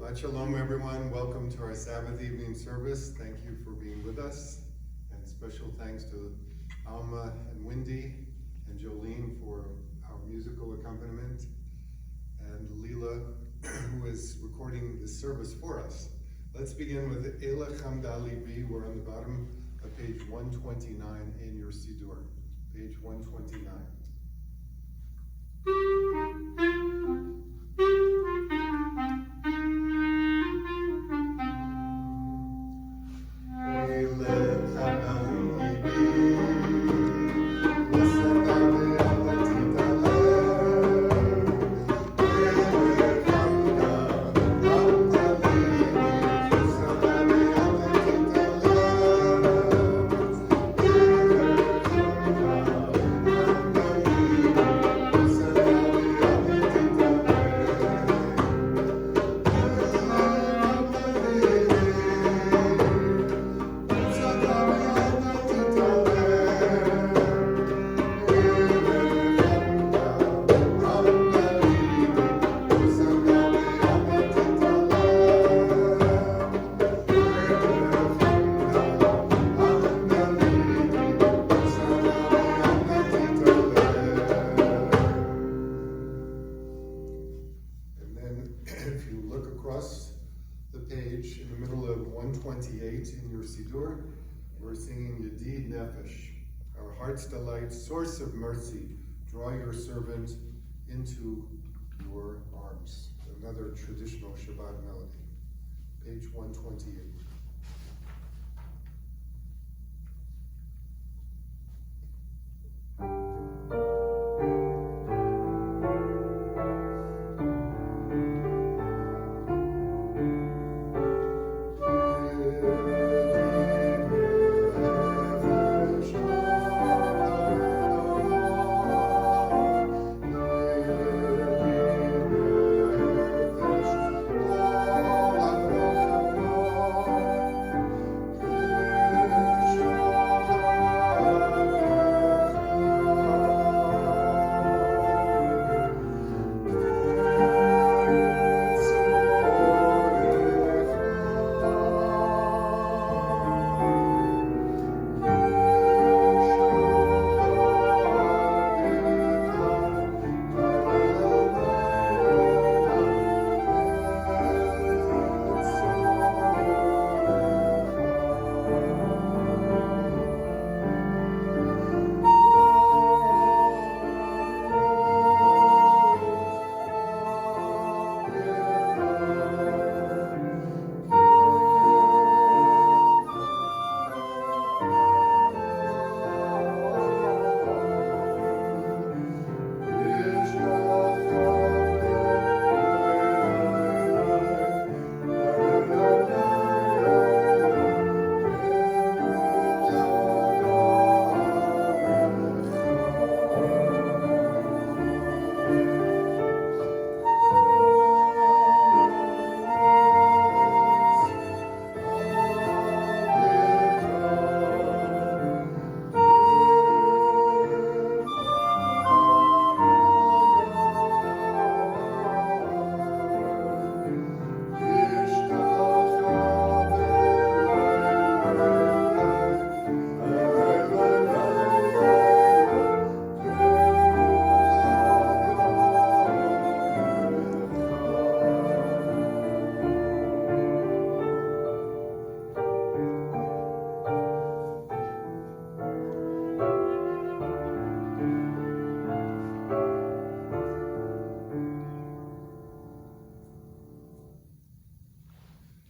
Shabbat Shalom, everyone. Welcome to our Sabbath evening service. Thank you for being with us. And special thanks to Alma and Wendy and Jolene for our musical accompaniment, and Lela, who is recording this service for us. Let's begin with Lela Dawkins. We're on the bottom of page 129 in your Siddur. Page 129. We're singing Yedid Nefesh, our heart's delight, source of mercy. Draw your servant into your arms. Another traditional Shabbat melody. Page 128.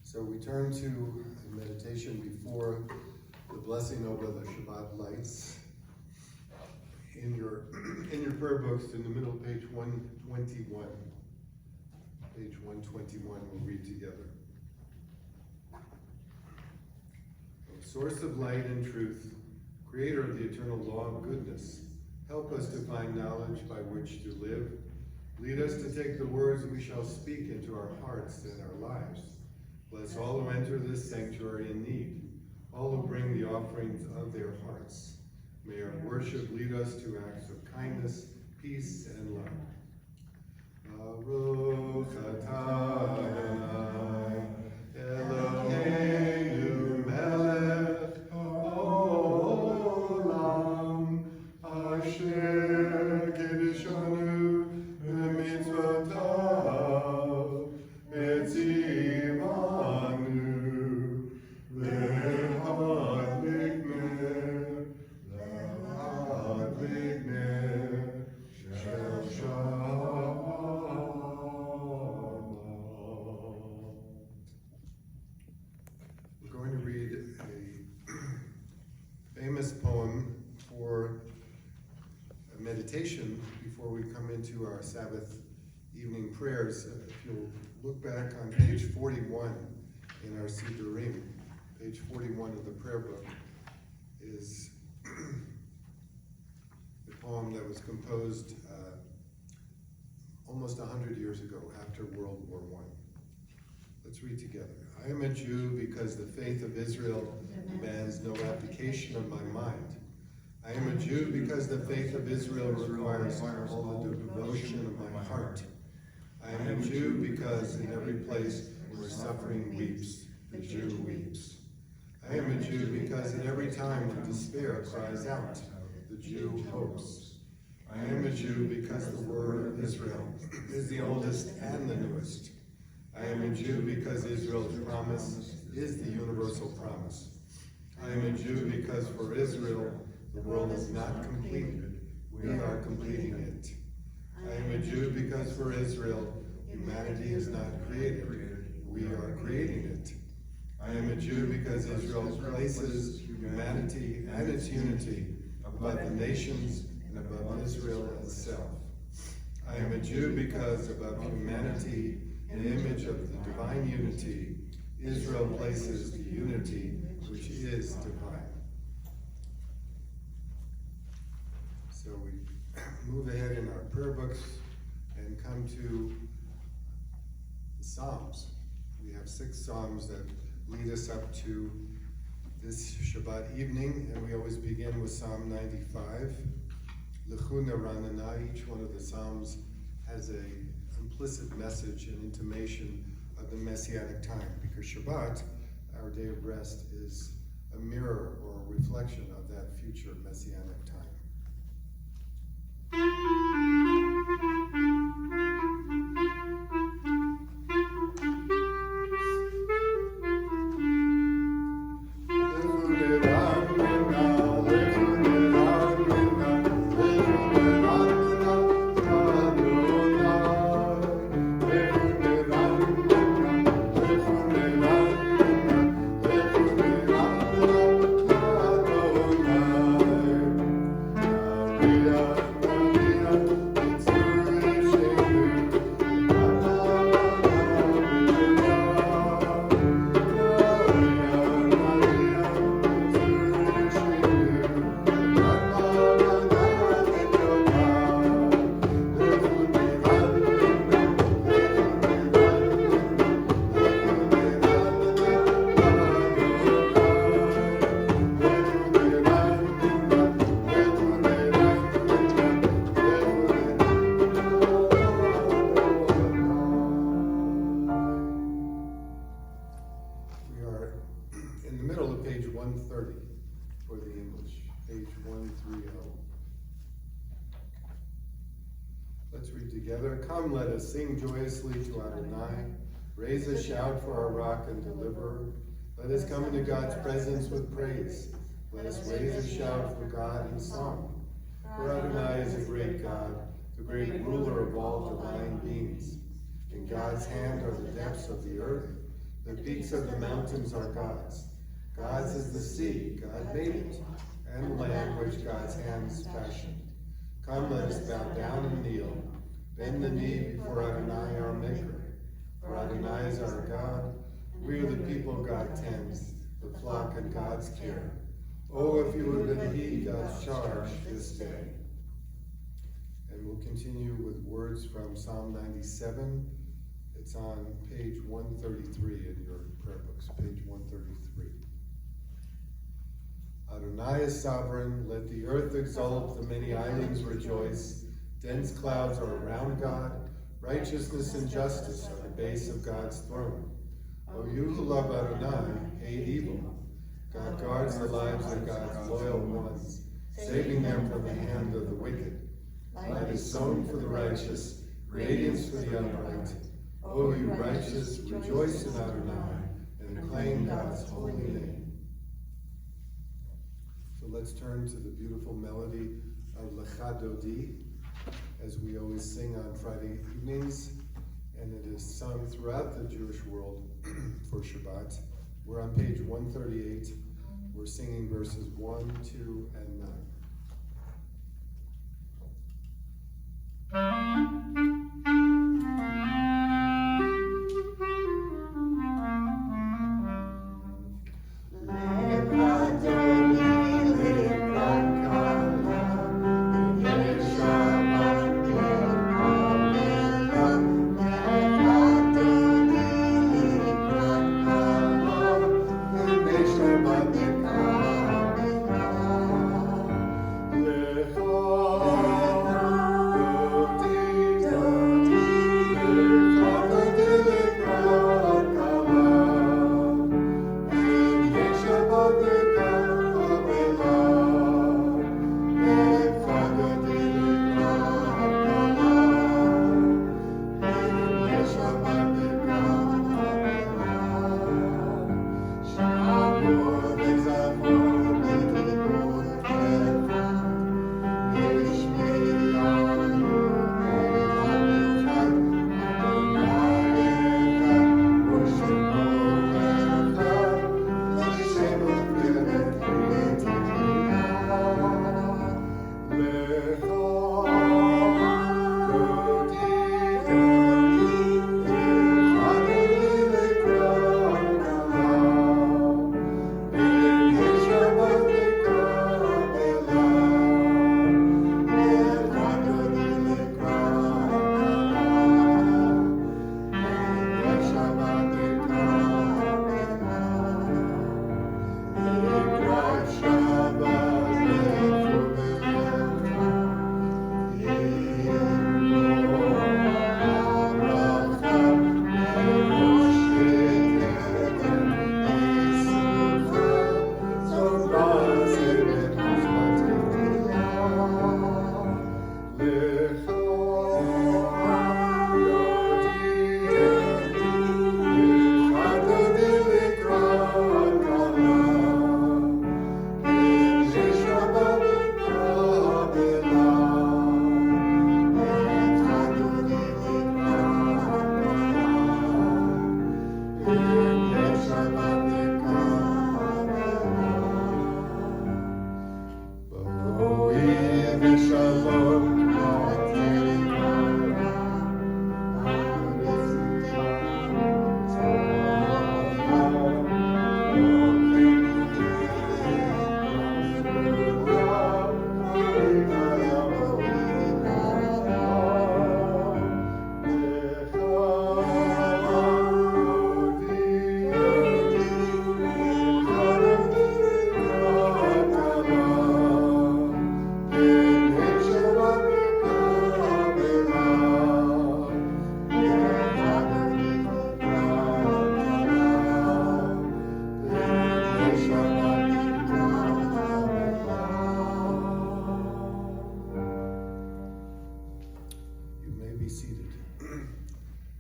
So we turn to a meditation before the blessing over the Shabbat lights. In your prayer books, in the middle, page 121. Page 121, we'll read together. O source of light and truth, creator of the eternal law of goodness, help us to find knowledge by which to live. Lead us to take the words we shall speak into our hearts and our lives. Bless all who enter this sanctuary in need, all who bring the offerings of their hearts. May our worship lead us to acts of kindness, peace, and love. Baruch atah Adonai. Meditation before we come into our Sabbath evening prayers. If you'll look back on page 41 in our Siddurim, page 41 of the prayer book is the poem that was composed almost 100 years ago after World War I. Let's read together. I am a Jew because the faith of Israel demands no abdication of my mind. I am a Jew because the faith of Israel requires all the devotion of my heart. I am a Jew because in every place where suffering weeps, the Jew weeps. I am a Jew because at every time when despair cries out, the Jew hopes. I am a Jew because the word of Israel is the oldest and the newest. I am a Jew because Israel's promise is the universal promise. I am a Jew because for Israel, the world is not completed, we are completing it. I am a Jew because for Israel, humanity is not created, we are creating it. I am a Jew because Israel places humanity and its unity above the nations and above Israel itself. I am a Jew because above humanity, an image of the divine unity, Israel places the unity which is divine. So we move ahead in our prayer books and come to the Psalms. We have 6 Psalms that lead us up to this Shabbat evening, and we always begin with Psalm 95. L'chuna ranana, each one of the Psalms has a implicit message and intimation of the Messianic time, because Shabbat, our day of rest, is a mirror or a reflection of that future Messianic time. Come, let us sing joyously to Adonai. Raise a shout for our rock and deliverer. Let us come into God's presence with praise. Let us raise a shout for God in song. For Adonai is a great God, the great ruler of all divine beings. In God's hand are the depths of the earth. The peaks of the mountains are God's. God's is the sea, God made it, and the land which God's hands fashioned. Come, let us bow down and kneel. Bend the knee before Adonai our Maker. For Adonai is our God. We are the people God tends, the flock in God's care. Oh, if you would heed God's charge this day. And we'll continue with words from Psalm 97. It's on page 133 in your prayer books, page 133. Adonai is sovereign, let the earth exult, the many islands rejoice. Dense clouds are around God, righteousness and justice are the base of God's throne. O you who love Adonai, hate evil. God guards the lives of God's loyal ones, saving them from the hand of the wicked. Light is sown for the righteous, radiance for the upright. O you righteous, rejoice in Adonai, and acclaim God's holy name. So let's turn to the beautiful melody of Lecha Dodi, as we always sing on Friday evenings, and it is sung throughout the Jewish world for Shabbat. We're on page 138. We're singing verses 1, 2, and 9.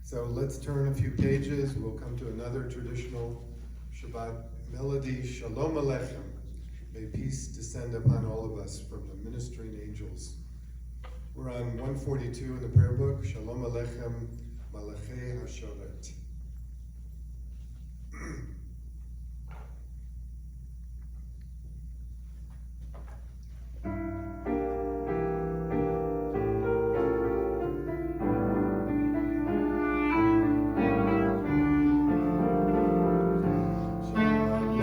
So let's turn a few pages. We'll come to another traditional Shabbat melody, Shalom Aleichem. May peace descend upon all of us from the ministering angels. We're on 142 in the prayer book, Shalom Aleichem, Malachei HaShoret. Shalom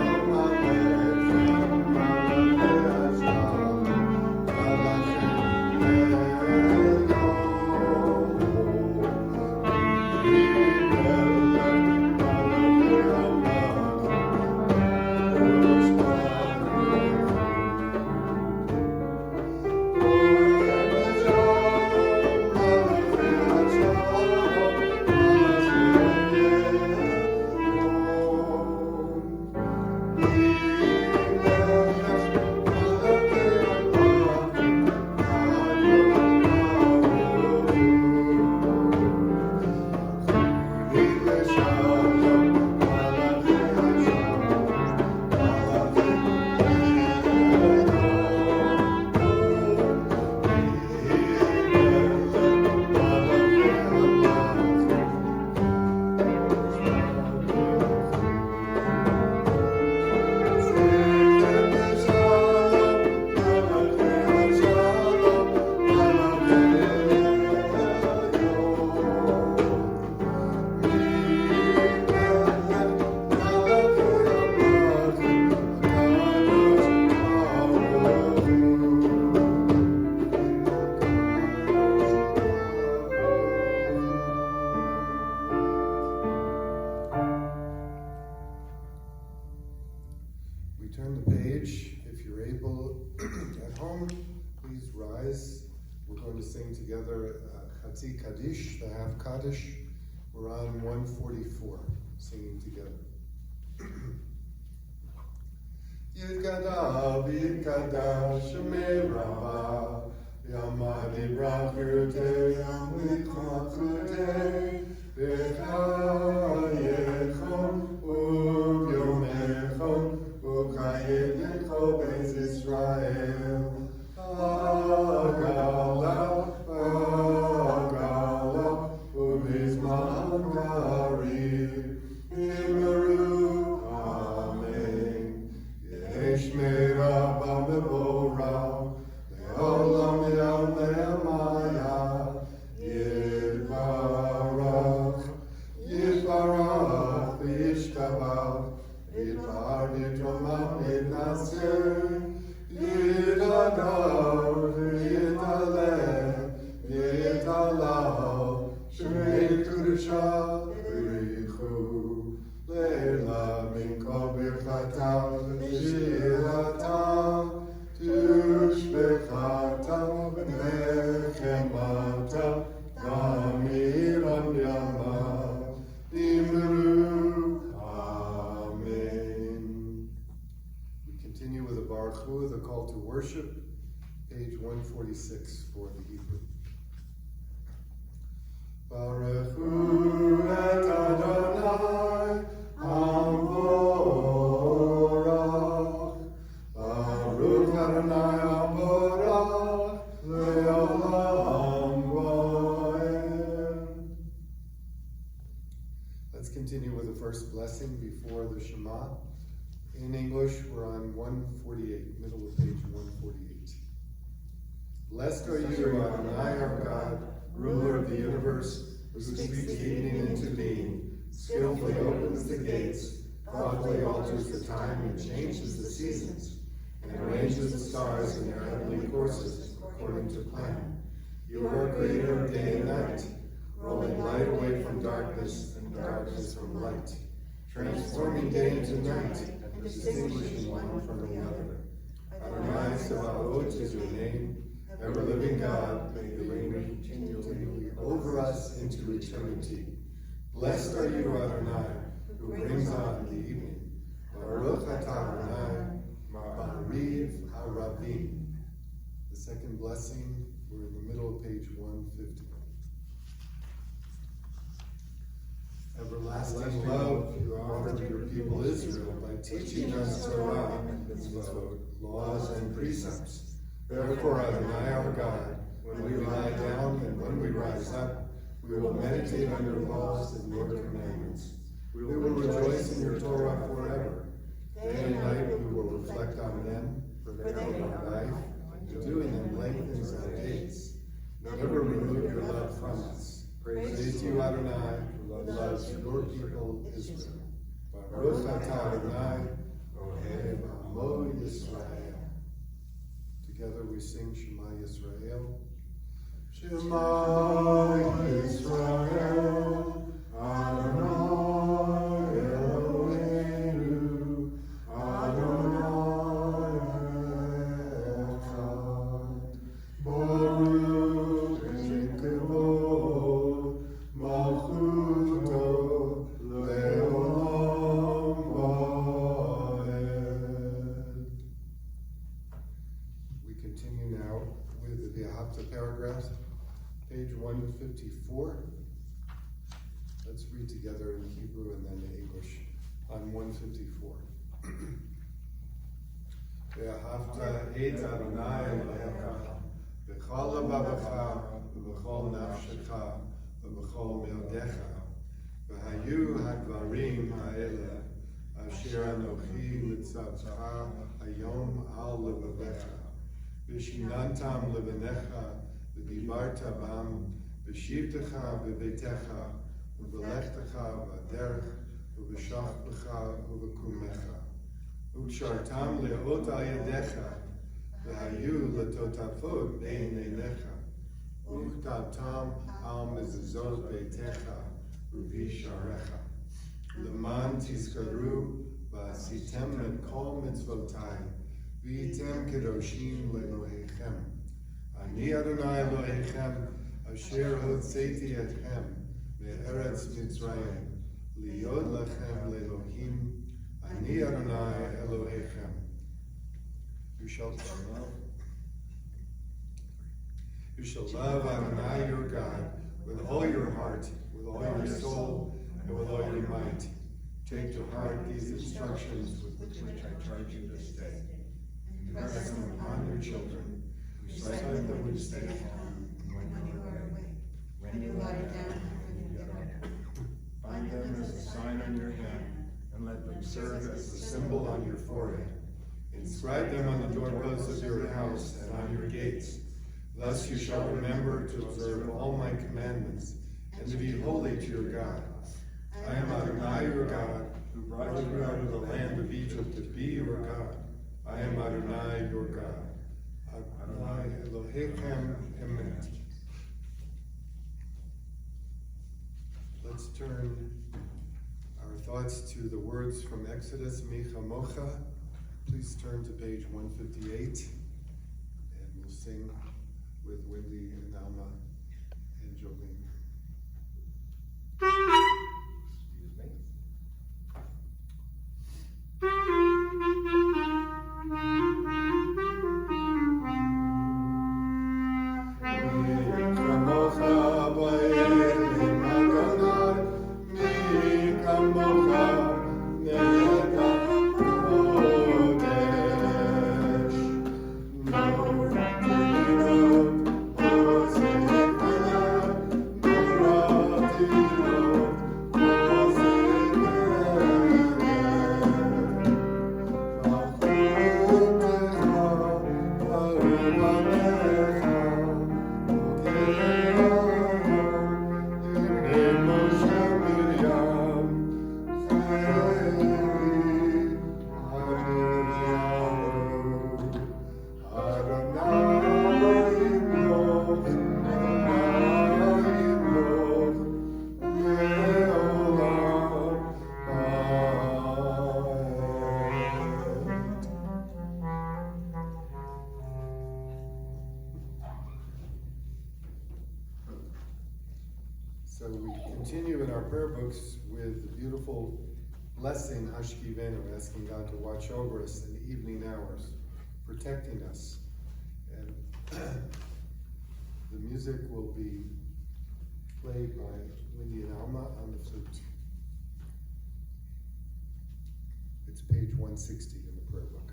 Chatzi Kaddish, the half Kaddish. We're on 144, singing together. Yidgada, Yidgada, Shemei Rabbah, Yamadi Brakute, Yamikakute, Bechayechon, Uvyomechon, Ukayedeko, Beis Israel, Agala, Agala, Ubizman Gari, Imeru, Amen. Yeshmei Rabba Mebora, Leolam Yamaya, Yitbarach, Yitbarach, Yishtabach, Yitbar Yitomam Yitnaser, Yitadar, Yitaleh, Yitalah, Shemei Kedusha, Berichu, Lela Minko Birchata, Shirata, Tushbechata, Nechemata, Namiram Yama, Imru, Amen. We continue with the Baruch Hu, the call to worship, page 146 for the Hebrew. Baruch Hu et Adonai, Amorach. Baruch Adonai Amorach, Leolam Goel. Let's continue with the first blessing before the Shema. In English, we're on 148, middle of page 148. Blessed are you, Adonai, our God, ruler of the universe, who speaks the evening into being, skillfully opens the gates, thoughtfully alters the time and changes the seasons, and arranges the stars in their heavenly courses according to plan. You are creator of day and night, rolling light away from darkness and darkness from light, transforming day into night and distinguishing one from the other. Adonai Sabaoth is your name. Ever-living God, may you reign continually over us into eternity. Blessed are you, Adonai, who brings on the evening. Baruch atah Adonai, Ba'ariv HaRabim. The second blessing, we're in the middle of page 150. Everlasting love, you honored your people Israel by teaching us Torah, mitzvot, laws, and precepts. Therefore, Adonai our God, when we lie down and when we rise up, we will meditate on your laws and your commandments. We will rejoice in your Torah forever. Day and night we will reflect on them, preparing our life, and doing them lengthens our days. Never remove your love from us. Praise to you, Adonai, who loves your people Israel. Baruch atah Adonai, Ohev Amo Yisrael. Together we sing Shema Yisrael. Shema Yisrael, Adonai Eloheinu, Adonai Echad. Baruch Kevod, Malchuto, Leolam Vaed. We continue now with the Ahapta paragraph, page 154. Let's read together in Hebrew and then in English on 154. Ve'ahavta et Adonai Elohecha b'chol levavecha v'b'chol nafshecha v'b'chol meodecha v'hayu hadvarim ha'ele asher anochi mitzavcha hayom al levavecha v'shinantam levanecha v'dibarta bam v'shivtecha v'beitecha v'lechtecha v'derech v'b'shachbecha v'b'kumecha v'kshartam le'ot al yadecha v'hayu letotafot bein einecha v'uktabtam al mezuzot beitecha v'visharecha l'man tizkaru v'asitem et kol mitzvotai v'yitem kedoshim le'elohechem Ani Adonai Elohechem Asher hotzeti etchem me'eretz Mitzrayim, liyod lachem le'Elohim, ani Adonai Elohechem. You shall love Adonai your God with all your heart, with all your soul, and with all your might. Take to heart these instructions with which I charge you this day. Impress them upon your children. Recite them when you stay at home, and when you are away, when you lie down, and when you get up. Bind them as a sign on your hand, and let them serve as a symbol on your forehead. Inscribe them on the doorposts of your house and on your gates. Thus you shall remember to observe all my commandments, and to be holy to your God. I am Adonai your God, who brought you out of the land of Egypt to be your God. I am Adonai your God. Adonai Elohechem Emet. Let's turn our thoughts to the words from Exodus, Mi Chamocha. Please turn to page 158, and we'll sing with Wendy and Alma and Jolene. So we continue in our prayer books with the beautiful blessing, Hashkivenu, asking God to watch over us in the evening hours, protecting us. And the music will be played by Wendy and Alma on the flute. It's page 160 in the prayer book.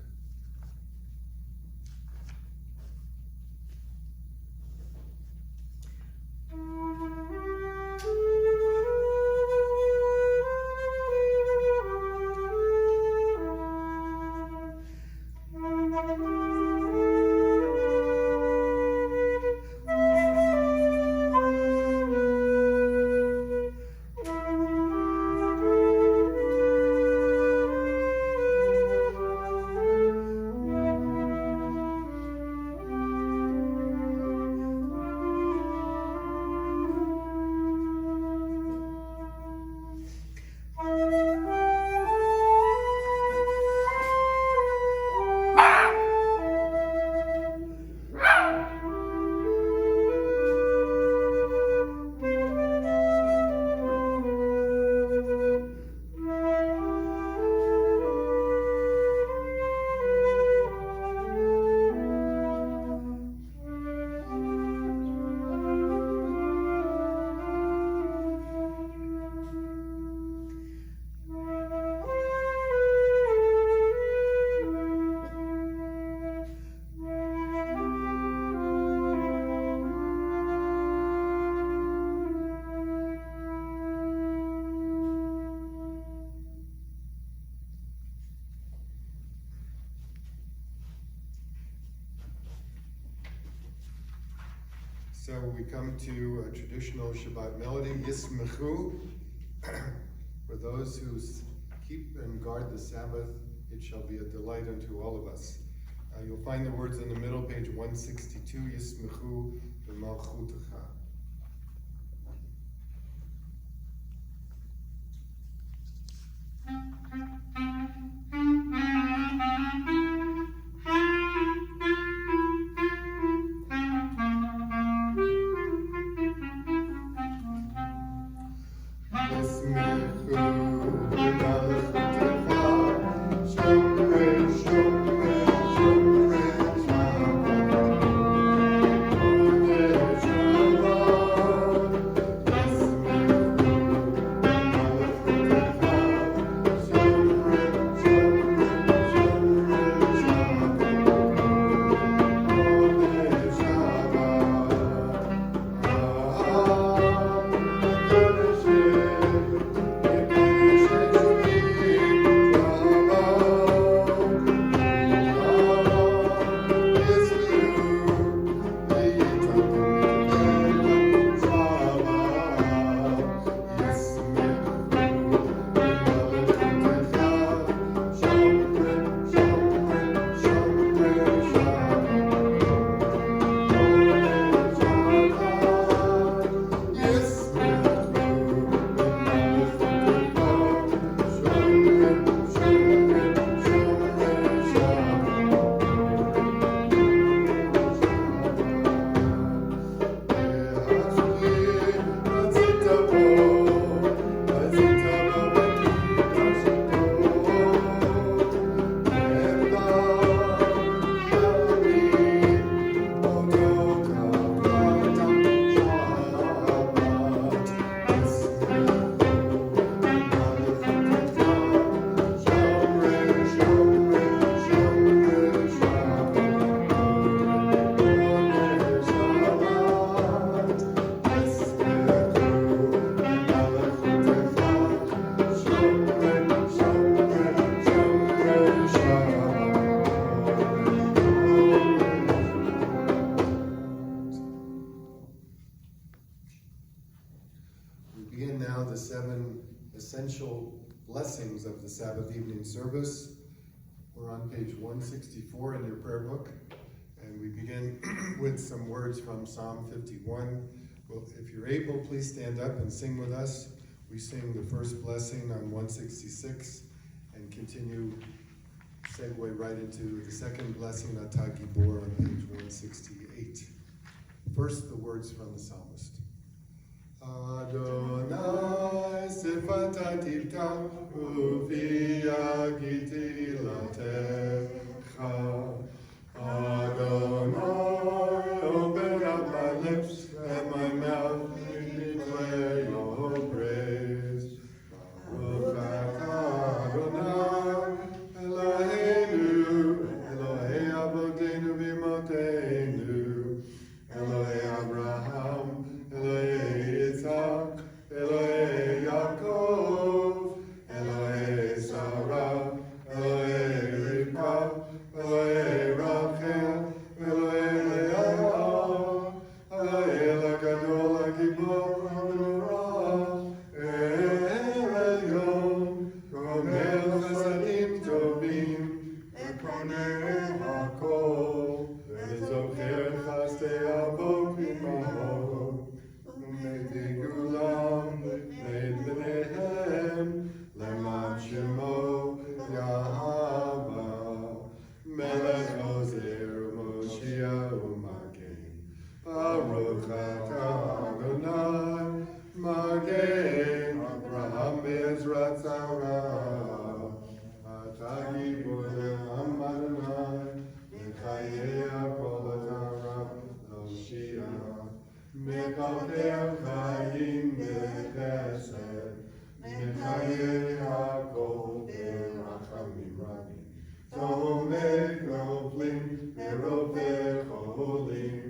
So we come to a traditional Shabbat melody, Yismechu. For those who keep and guard the Sabbath, it shall be a delight unto all of us. You'll find the words in the middle, page 162, Yismechu v'malchutecha. Essential blessings of the Sabbath evening service. We're on page 164 in your prayer book, and we begin with some words from Psalm 51. Well, if you're able, please stand up and sing with us. We sing the first blessing on 166 and continue, segue right into the second blessing, Atah Gibor, on page 168. First, the words from the psalmist. Adonai sefata tifta uvi agiti latecha. Adonai, open up my lips and my mouth declare your praise. Baruch atah Adonai, Eloheinu, Elohei avoteinu v'imotenu, Elohei Abraham, Elohei Yitzhak, Elohei Yaakov, Elohei Sarah, Elohei Rivka, Elohei Rachel, Elohei Leah, Elohei Gadol HaGibor HaNorah, Elyon, Gomel Chasadim Tovim, Ekonei HaKol, Vezocher Chastei Avot V'imahot, U'metigulam B'neihem, Leman Shemo Yahava, Melech Ozer U'Moshiach U'Magen, Baruch atah Adonai, Magen Avraham Be'ezrat Sarah, Atah Gibor Le'am Adonai, Mechayei HaKol Atah L'Oshiach, Mekaper Chayim B'Chesed, Mechayei HaKol B'Rachamim Rabim, Tomek Noflim Meroper Cholim,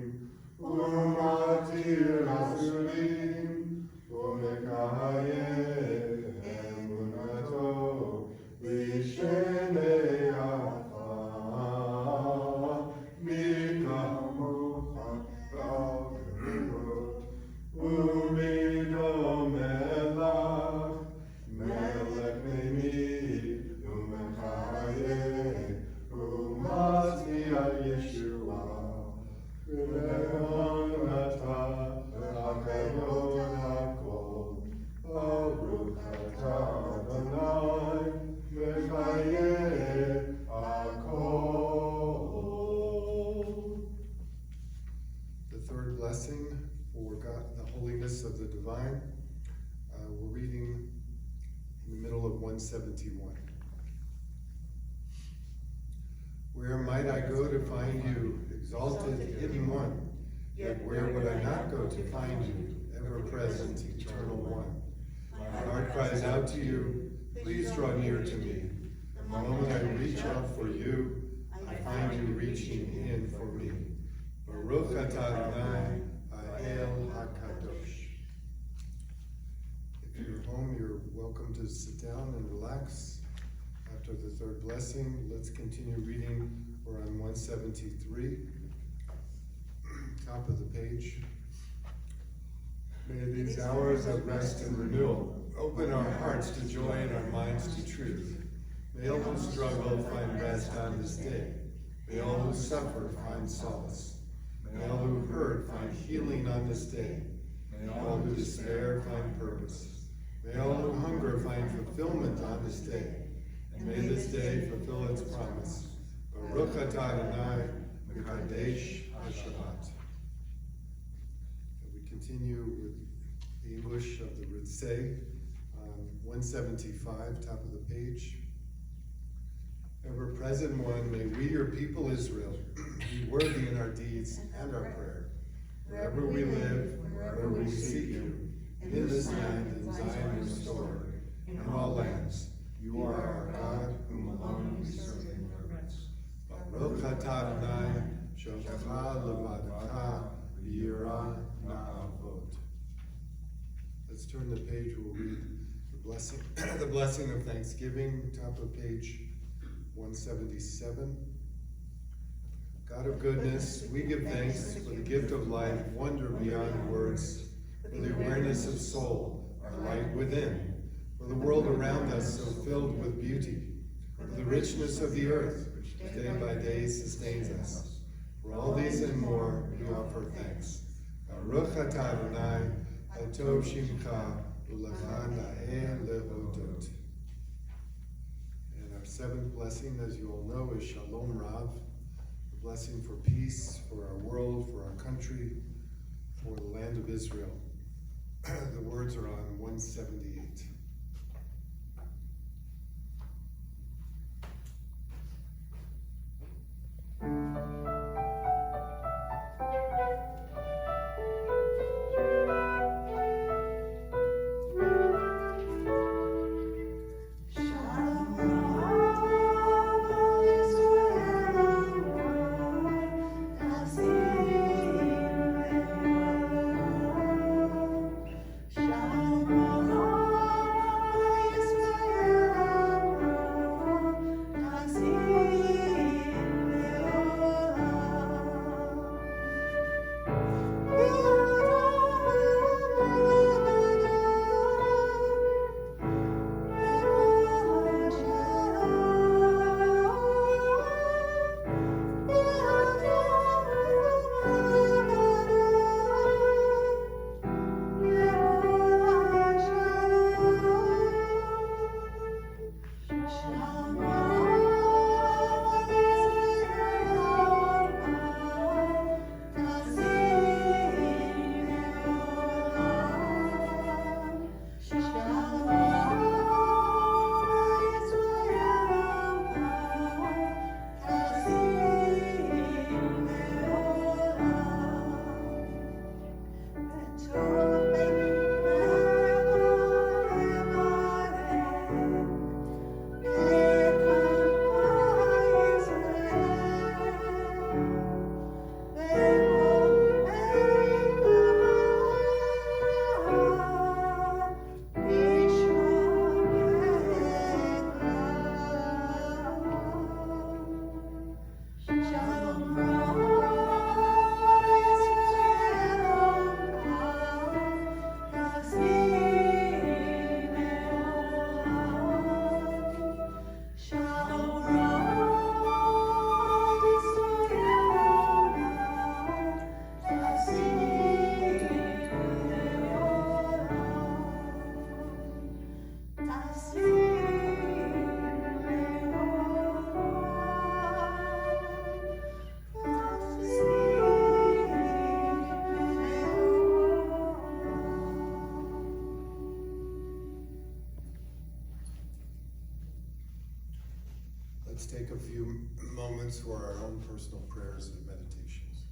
U'Matir Asurim, U'Mekayeh Emunato L'Shenei Afa, Mikamocha Ba'Kerut, 171. Where might I go to find you, exalted, hidden one? Yet where would I not go to find you, ever-present, eternal one? My heart cries out to you, please draw near to me. The moment I reach out for you, I find you reaching in for me. Baruch atah Adonai, Ha'el HaKadosh. If you're home, you're welcome to sit down and relax. After the third blessing, let's continue reading. We're on 173, top of the page. May these hours of rest and renewal open our hearts to joy and our minds to truth. May all who struggle find rest on this day. May all who suffer find solace. May all who hurt find healing on this day. May all who despair find purpose. May all who hunger find fulfillment on this day. And may this day fulfill its promise. Baruch atah Adonai, Mekadesh HaShabbat. We continue with the English of the Ritzeh, 175, top of the page. Ever-present one, may we, your people Israel, be worthy in our deeds and our prayer. Wherever we live, wherever we seek you, in this land, in Zion restored, in all lands, you are our God, whom alone we serve in reverence. Baruch atah Adonai, sholcha levadcha v'yirah na'avot. Let's turn the page. We'll read the blessing, the blessing of Thanksgiving, top of page 177. God of goodness, we give thanks for the gift of life, wonder beyond words, for the awareness of soul, our light within, for the world around us so filled with beauty, for the richness of the earth, which day by day sustains us. For all these and more, we offer thanks. Baruch atah Adonai, Hatov Shimcha, U'lecha na'eh lehodot. And our seventh blessing, as you all know, is Shalom Rav, the blessing for peace, for our world, for our country, for the land of Israel. The words are on 178. Let's take a few moments for our own personal prayers and meditations.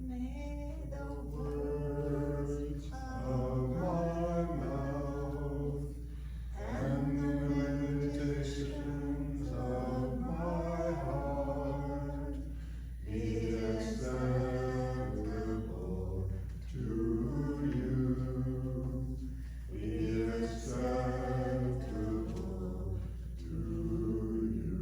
May the words of my mouth and the meditations of my heart be acceptable to you. Be acceptable to you.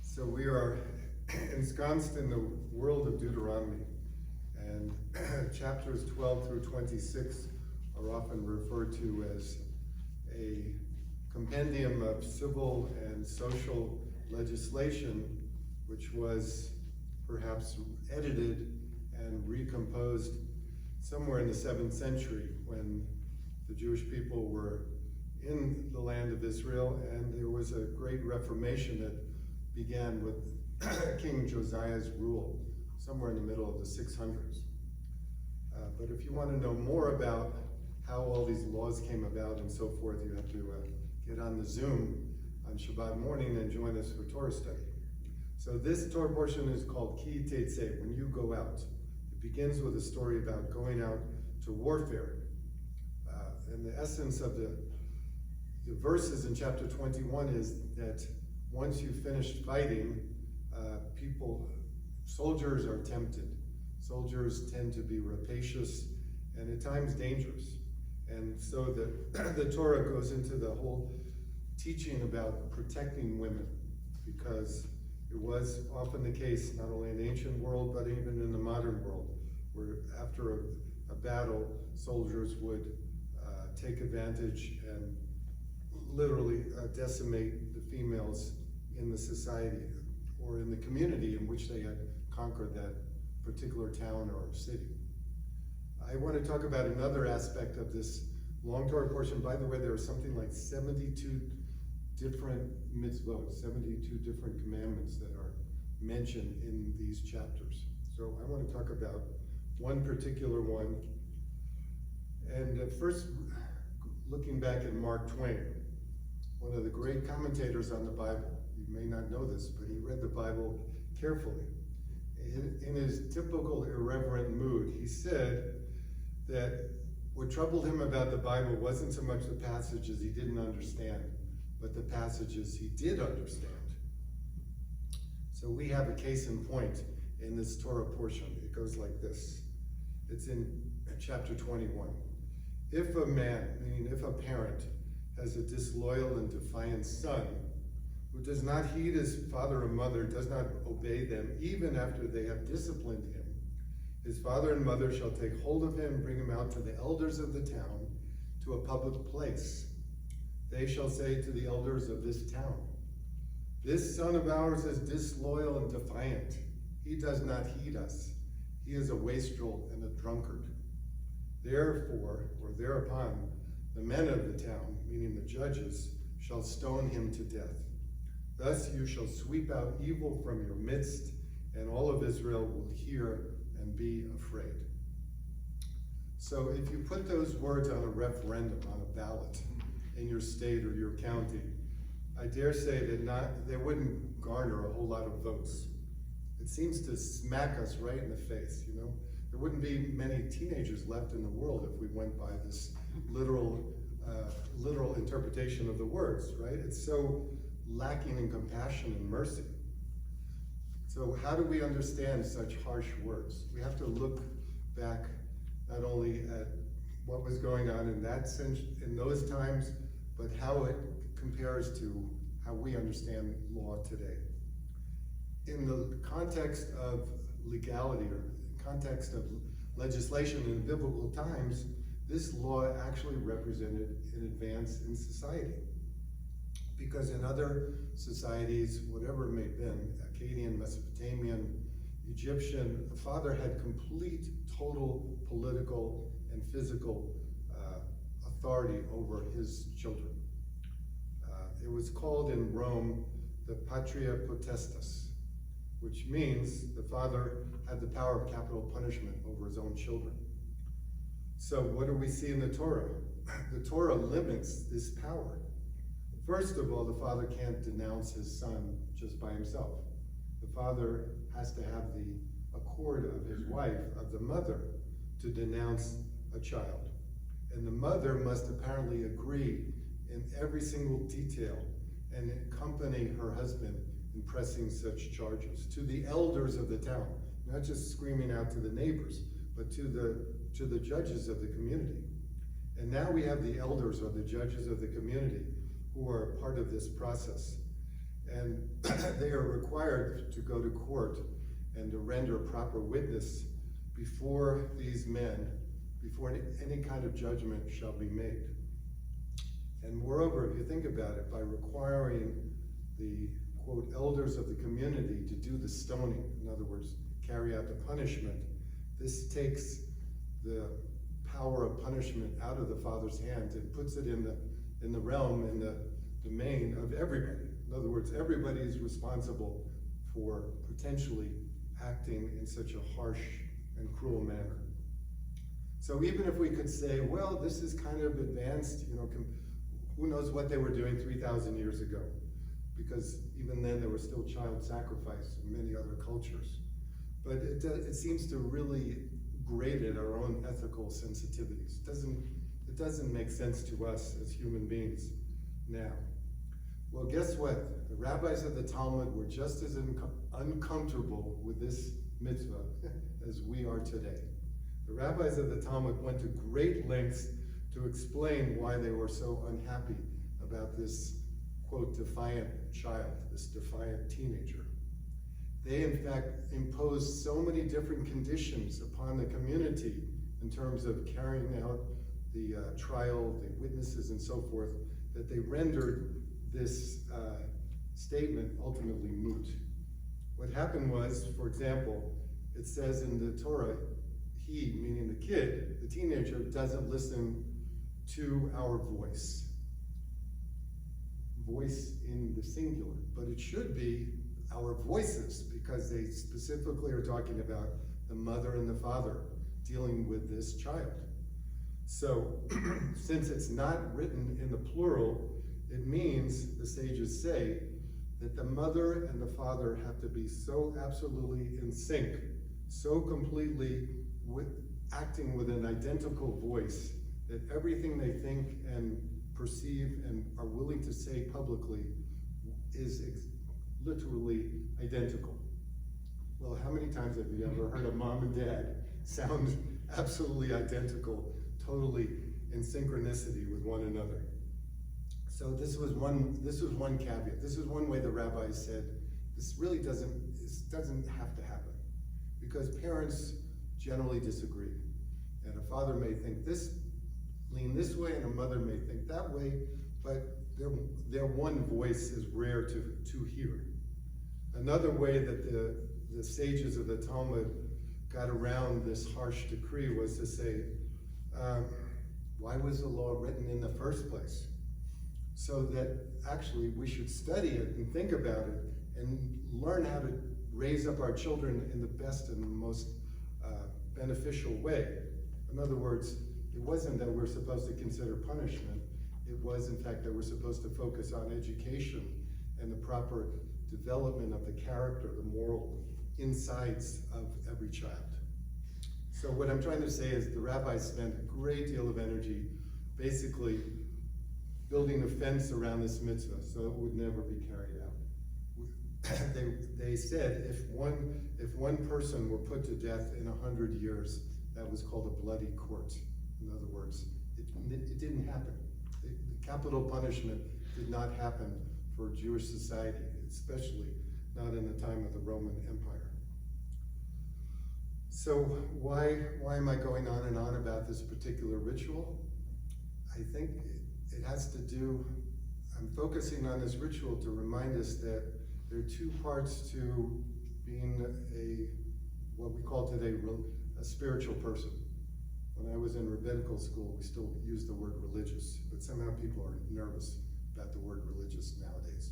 So we are ensconced in the world of Deuteronomy, and chapters 12 through 26 are often referred to as a compendium of civil and social legislation, which was perhaps edited and recomposed somewhere in the 7th century when the Jewish people were in the land of Israel, and there was a great reformation that began with King Josiah's rule, somewhere in the middle of the 600s. But if you want to know more about how all these laws came about and so forth, you have to get on the Zoom on Shabbat morning and join us for Torah study. So this Torah portion is called Ki Tetzeh, when you go out. It begins with a story about going out to warfare. And the essence of the verses in chapter 21 is that once you've finished fighting, soldiers are tempted. Soldiers tend to be rapacious and at times dangerous. And so the Torah goes into the whole teaching about protecting women, because it was often the case, not only in the ancient world, but even in the modern world, where after a battle, soldiers would take advantage and literally decimate the females in the society or in the community in which they had conquered that particular town or city. I want to talk about another aspect of this long Torah portion. By the way, there are something like 72 different mitzvot, 72 different commandments that are mentioned in these chapters. So I want to talk about one particular one. And first, looking back at Mark Twain, one of the great commentators on the Bible. You may not know this, but he read the Bible carefully. In his typical irreverent mood, he said that what troubled him about the Bible wasn't so much the passages he didn't understand, but the passages he did understand. So we have a case in point in this Torah portion. It goes like this. It's in chapter 21. If a man, meaning if a parent, has a disloyal and defiant son who does not heed his father or mother, does not obey them, even after they have disciplined him, his father and mother shall take hold of him, bring him out to the elders of the town, to a public place. They shall say to the elders of this town, this son of ours is disloyal and defiant. He does not heed us. He is a wastrel and a drunkard. Therefore, or thereupon, the men of the town, meaning the judges, shall stone him to death. Thus you shall sweep out evil from your midst, and all of Israel will hear and be afraid. So if you put those words on a referendum, on a ballot, in your state or your county, I dare say that they wouldn't garner a whole lot of votes. It seems to smack us right in the face, you know? There wouldn't be many teenagers left in the world if we went by this literal interpretation of the words, right? It's so lacking in compassion and mercy. So how do we understand such harsh words? We have to look back not only at what was going on in that sense, in those times, but how it compares to how we understand law today. In the context of legality, or context of legislation in biblical times, this law actually represented an advance in society. Because in other societies, whatever it may have been, Akkadian, Mesopotamian, Egyptian, the father had complete, total political and physical authority over his children. It was called in Rome the patria potestas, which means the father had the power of capital punishment over his own children. So what do we see in the Torah? The Torah limits this power. First of all, the father can't denounce his son just by himself. The father has to have the accord of his wife, of the mother, to denounce a child. And the mother must apparently agree in every single detail and accompany her husband in pressing such charges to the elders of the town, not just screaming out to the neighbors, but to the judges of the community. And now we have the elders or the judges of the community who are part of this process. And they are required to go to court and to render proper witness before these men, before any kind of judgment shall be made. And moreover, if you think about it, by requiring the, quote, elders of the community to do the stoning, in other words, carry out the punishment, this takes the power of punishment out of the father's hands and puts it in the realm, in the domain of everybody. In other words, everybody is responsible for potentially acting in such a harsh and cruel manner. So even if we could say, well, this is kind of advanced, you know, who knows what they were doing 3,000 years ago? Because even then there was still child sacrifice in many other cultures. But it seems to really grate at our own ethical sensitivities. It doesn't make sense to us as human beings now. Well, guess what? The rabbis of the Talmud were just as uncomfortable with this mitzvah as we are today. The rabbis of the Talmud went to great lengths to explain why they were so unhappy about this, quote, defiant child, this defiant teenager. They, in fact, imposed so many different conditions upon the community in terms of carrying out the trial, the witnesses, and so forth, that they rendered this statement ultimately moot. What happened was, for example, it says in the Torah, he, meaning the kid, the teenager, doesn't listen to our voice. Voice in the singular, but it should be our voices, because they specifically are talking about the mother and the father dealing with this child. So, since it's not written in the plural, it means, the sages say, that the mother and the father have to be so absolutely in sync, so completely acting with an identical voice, that everything they think and perceive and are willing to say publicly is literally identical. Well, how many times have you ever heard a mom and dad sound absolutely identical, totally in synchronicity with one another? So this was one caveat. This is one way the rabbis said, this doesn't have to happen, because parents generally disagree. And a father may think lean this way, and a mother may think that way, but their one voice is rare to hear. Another way that the sages of the Talmud got around this harsh decree was to say, why was the law written in the first place? So that actually we should study it and think about it and learn how to raise up our children in the best and the most beneficial way. In other words, it wasn't that we're supposed to consider punishment. It was, in fact, that we're supposed to focus on education and the proper development of the character, the moral insides of every child. So what I'm trying to say is the rabbis spent a great deal of energy basically building a fence around this mitzvah so it would never be carried out. They said if one person were put to death in 100 years, that was called a bloody court. In other words, it didn't happen. The capital punishment did not happen for Jewish society, especially not in the time of the Roman Empire. So why am I going on and on about this particular ritual? I think it has to do, I'm focusing on this ritual to remind us that there are two parts to being what we call today a spiritual person. When I was in rabbinical school, we still use the word religious, but somehow people are nervous about the word religious nowadays.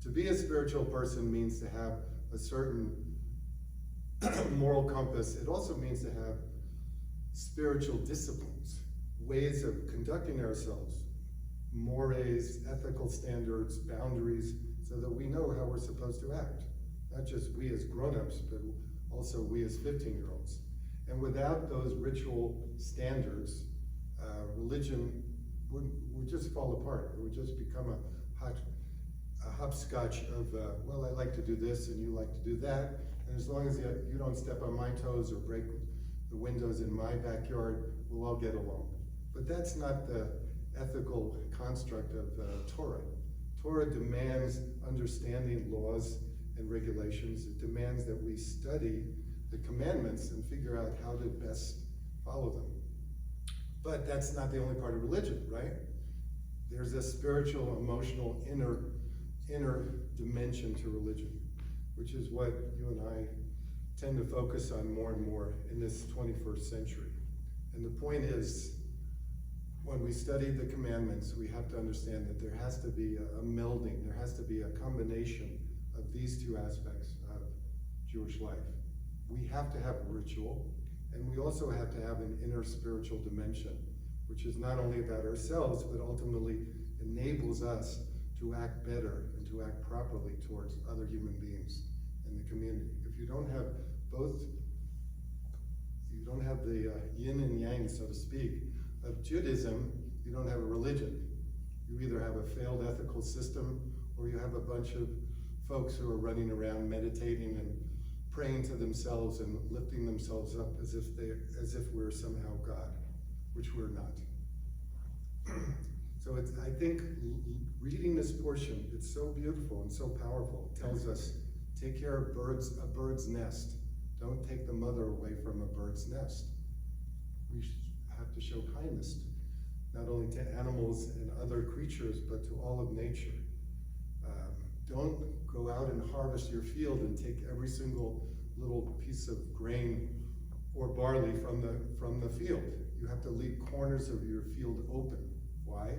To be a spiritual person means to have a certain moral compass. It also means to have spiritual disciplines, ways of conducting ourselves, mores, ethical standards, boundaries, so that we know how we're supposed to act. Not just we as grown-ups, but also we as 15-year-olds. And without those ritual standards, religion would just fall apart. It would just become a hopscotch of, well, I like to do this and you like to do that. And as long as you don't step on my toes or break the windows in my backyard, we'll all get along. But that's not the ethical construct of Torah. Torah demands understanding laws and regulations. It demands that we study the commandments and figure out how to best follow them. But that's not the only part of religion, right? There's a spiritual, emotional, inner dimension to religion, which is what you and I tend to focus on more and more in this 21st century. And the point is, when we study the commandments, we have to understand that there has to be a melding, there has to be a combination of these two aspects of Jewish life. We have to have a ritual, and we also have to have an inner spiritual dimension, which is not only about ourselves, but ultimately enables us to act better and to act properly towards other human beings in the community. If you don't have both, you don't have the yin and yang, so to speak, of Judaism, you don't have a religion. You either have a failed ethical system, or you have a bunch of folks who are running around meditating and praying to themselves and lifting themselves up as if we're somehow God, which we're not. So I think reading this portion, it's so beautiful and so powerful. It tells us, take care of a bird's nest. Don't take the mother away from a bird's nest. We have to show kindness, not only to animals and other creatures, but to all of nature. Don't go out and harvest your field and take every single little piece of grain or barley from the field. You have to leave corners of your field open. Why?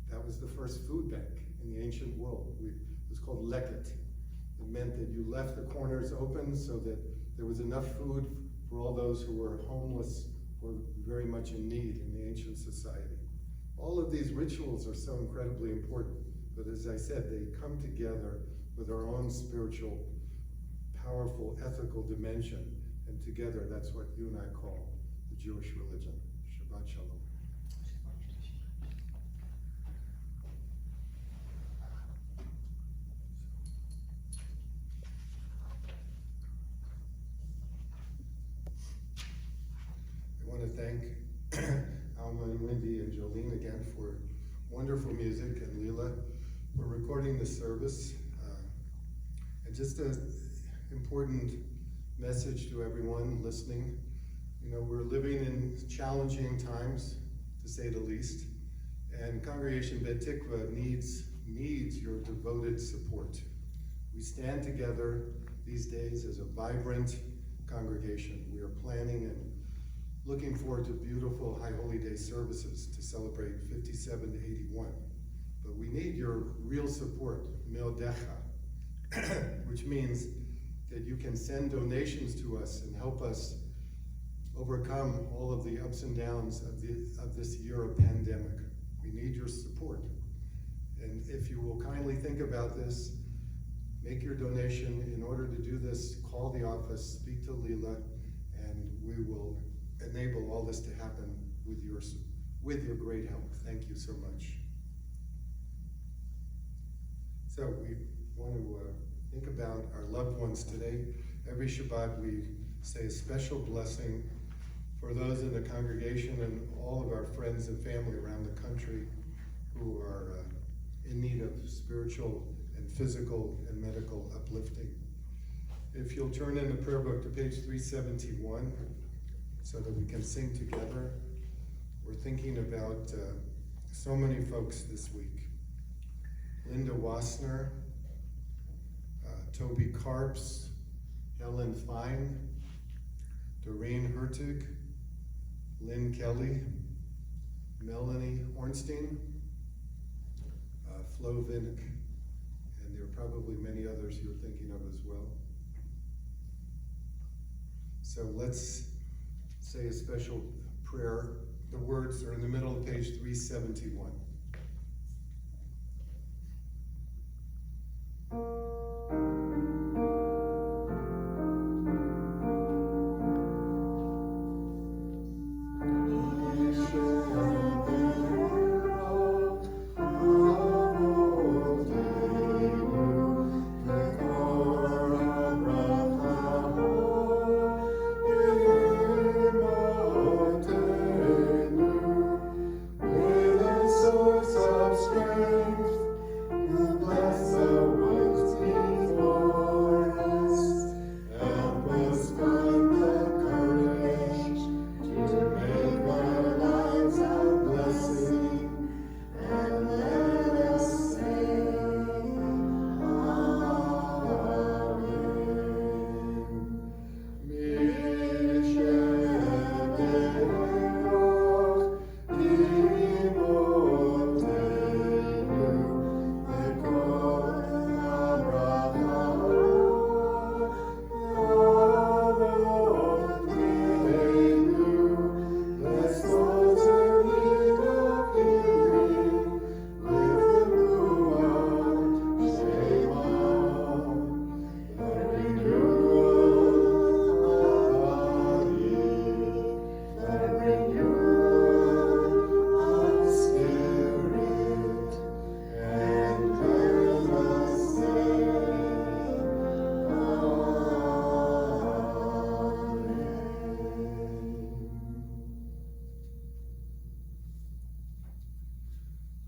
That was the first food bank in the ancient world. It was called leket. It meant that you left the corners open so that there was enough food for all those who were homeless or very much in need in the ancient society. All of these rituals are so incredibly important, but as I said, they come together with our own spiritual, powerful, ethical dimension, and together that's what you and I call the Jewish religion. Shabbat Shalom. I want to thank Alma and Wendy and Jolene again for wonderful music, and Lela for recording this service. And just an important message to everyone listening. You know, we're living in challenging times, to say the least, and Congregation Beit Tikva needs your devoted support. We stand together these days as a vibrant congregation. We are planning and looking forward to beautiful High Holy Day services to celebrate 57 to 81. But we need your real support, meodecha, which means that you can send donations to us and help us overcome all of the ups and downs of this year of pandemic. We need your support. And if you will kindly think about this, make your donation. In order to do this, call the office, speak to Lela, and we will enable all this to happen with your great help. Thank you so much. So we want to think about our loved ones today. Every Shabbat we say a special blessing for those in the congregation and all of our friends and family around the country who are in need of spiritual and physical and medical uplifting. If you'll turn in the prayer book to page 371 so that we can sing together. We're thinking about so many folks this week. Linda Wassner, Toby Karps, Helen Fine, Doreen Hertig, Lynn Kelly, Melanie Ornstein, Flo Vinnick, and there are probably many others you're thinking of as well. So let's say a special prayer. The words are in the middle of page 371.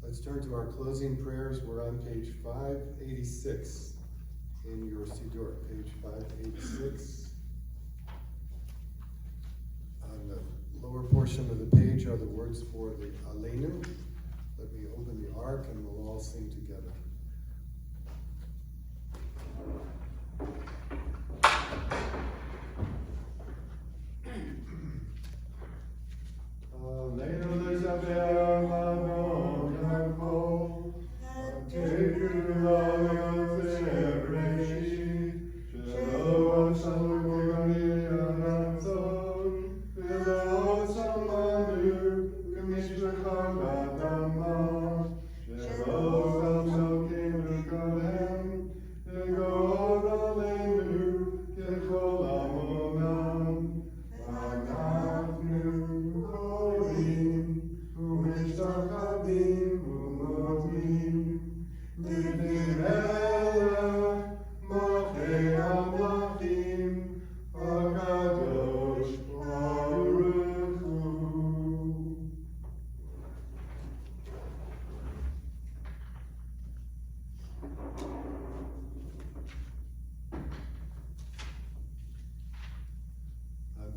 Let's turn to our closing prayers. We're on page 586 in your Siddur, page 586. On the lower portion of the page are the words for the Aleinu. Let me open the ark and we'll all sing together.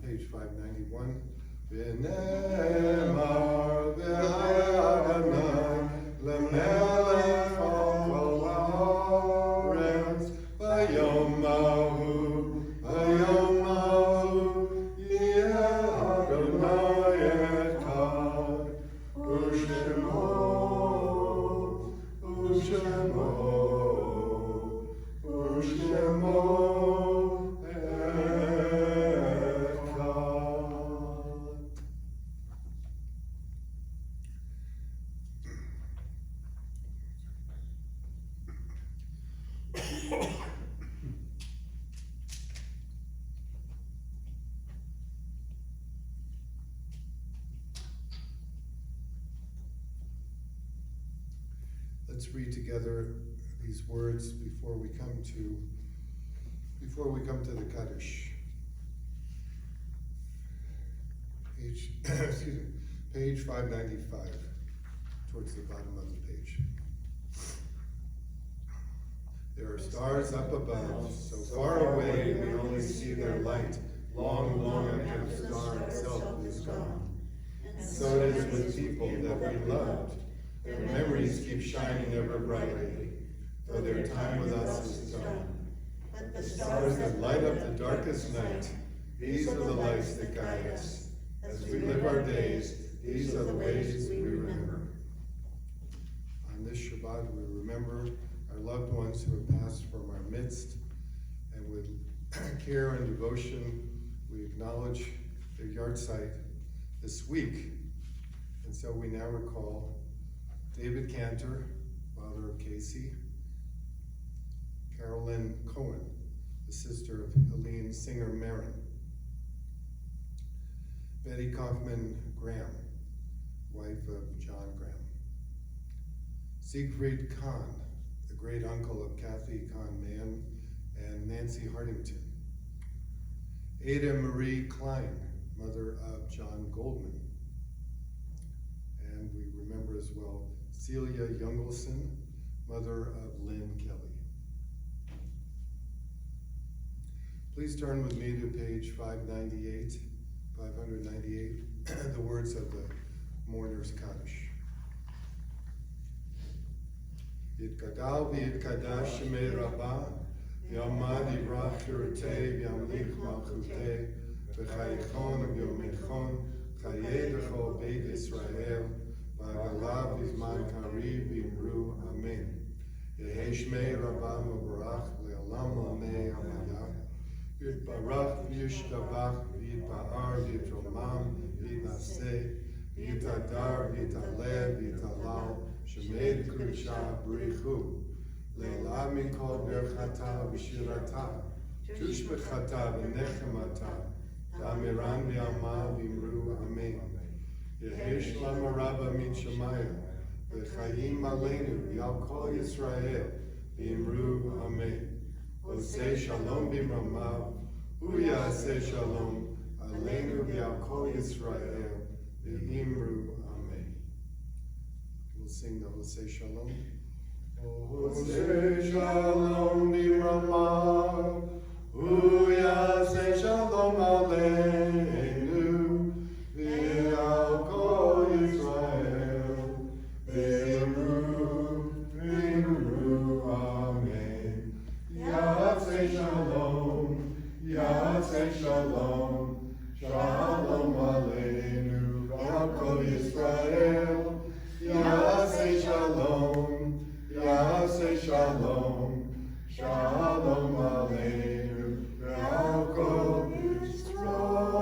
Page 591. V'nemar v'Adonai l'melech ha'kol ha'aretz v'yom ha'hu yeh Adonai echad u'shemo Let's read together these words before we come to the Kaddish. Page 595, towards the bottom of the page. There are stars up above, so far away we only see their light, long, long after the star itself is gone. And so it is with people that we loved. Their memories keep shining ever brightly, though their time with us is done. But the stars that light up the darkest night, these are the lights that guide us. As we live our days, these are the ways we remember. On this Shabbat, we remember our loved ones who have passed from our midst, and with care and devotion, we acknowledge their yard site this week. And so we now recall David Cantor, father of Casey, Carolyn Cohen, the sister of Helene Singer Marin, Betty Kaufman Graham, wife of John Graham, Siegfried Kahn, the great uncle of Kathy Kahn Mann and Nancy Hardington, Ada Marie Klein, mother of John Goldman, and we remember as well Celia Youngelson, mother of Lynn Kelly. Please turn with me to page 598, the words of the mourner's Kaddish. Yitgadal v'yitkadash shemei Rabbah, v'yamad yivrach shirutei, v'yamlich malchutei, v'chayichon v'yomechon, chayedecho Beit Yisrael, v'agalav v'zman kariv v'imru amen. Yehei shmei Rabbah mevorach le'olam amei amayah. Yitbarach v'yishtabach v'yitba'ar v'yitromam v'yitnaseh v'yitadar v'yitaleh v'yitalal shemed kudusha b'richu Lela mikol berchata v'shirata tushbechata v'nechemata damiran v'yama v'imru amen. Yehei shlama rabba min shemayim v'chayim aleinu v'yal kol Yisrael v'imru amen. Oseh shalom b'mamav, hu yaseh shalom, aleinu v'al kol Yisrael, v'imru amen. We'll sing the Oseh shalom. Oseh shalom b'mamav, hu yaseh shalom aleinu, v'al kol Yisrael, v'imru amen. Yaseh shalom, Yaseh shalom, shalom aleinu, v'al kol Yisrael. Yaseh shalom, Yaseh shalom, shalom aleinu, v'al kol Yisrael.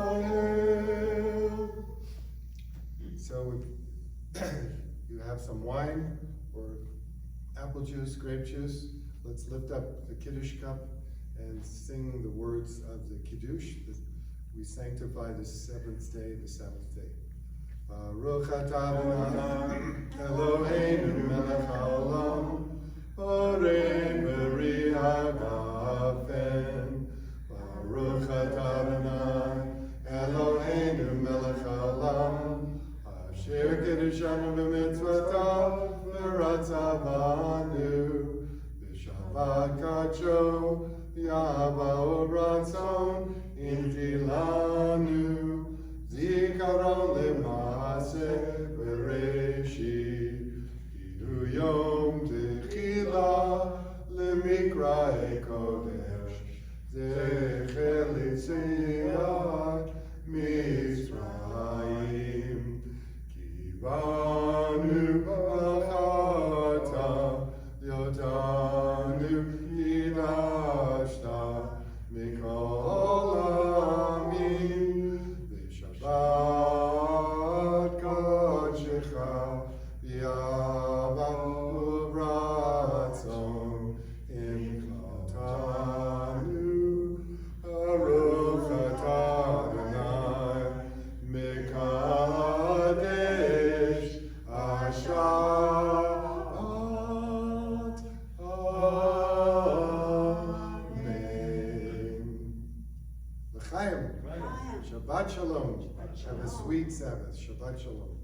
So if you have some wine or apple juice, grape juice, let's lift up the Kiddush cup and sing the words of the Kiddush. We sanctify the seventh day, the Sabbath day. Baruch atah Adonai Eloheinu melech haolam, borei beri hagafen. Baruch atah Adonai Eloheinu melech haolam, asher kiddushanu b'mitzvotav v'ratzavanu. Vakacho Yabao Ratzon Intilanu Zikaron Lemase Bereshit Idu Yom Techila Lemikra Kodesh Zecher Litziat Mitzrayim Kibanu Achata Yotanu Yidashta Mikol Amin V'Shabbat Kodshecha Yavahu Ratzon Imklatanu Aruch L'chaim. Shabbat shalom. Have a sweet Sabbath. Shabbat shalom.